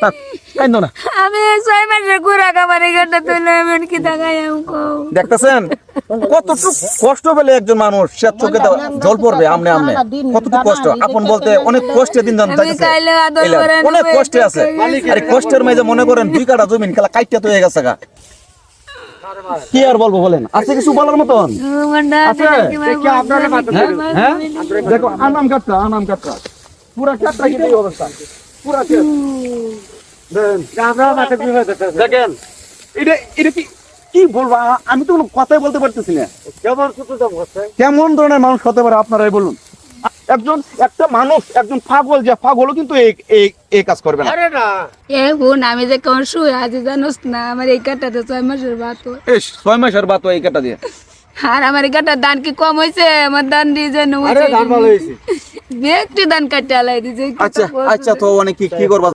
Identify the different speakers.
Speaker 1: থাক কাইন্দো না।
Speaker 2: আমি 6 মাসের গুড়া খাবারে গেটা তুলে এমন কি দেখাই আমকো
Speaker 1: দেখতেছেন কতটুকু কষ্ট পেলে একজন মানুষ সে চোখে জল পড়বে আমনে আমনে, কতটুকু কষ্ট। আপন বলতে অনেক কষ্টে দিন যান
Speaker 2: আমি কাইলে আদর করে
Speaker 1: অনেক কষ্টে আছে। আর এই কষ্টের মাঝে মনে করেন 2 কাঠা জমিন খেলা কাইটা তো হয়ে গেছে গা। কি আর বলবো বলেন, আছে কিছু বলার মতন? আছে? হ্যাঁ দেখো আনাম কাটটা পুরা কাটটা কি এই অবস্থা, পুরা ক্ষেত দেখেন। এটা কি কি বলবো, আমি তো কোনো কথাই বলতে পারতেছি না। কেমন ধরনের মানুষ হতে পারে আপনারাই বলুন। একটা মানুষ একজন পাগল, যে পাগলও কিন্তু এই কাজ করবে না।
Speaker 2: এ বোন আমি যে কোন শুয়ে আছি জানোস না, আমার এই কাটাতে 6 মাসের বাত।
Speaker 1: 6 মাসের বাত এই কাটা দিয়ে।
Speaker 2: আর আমার এই কাটার দান কি কম হয়েছে? আমার দান দিয়ে যেন হয়েছে, দান ভালো হয়েছে, ব্যক্তি দান কাটতে আলাই দিছে।
Speaker 1: আচ্ছা তো অনেক কি করবা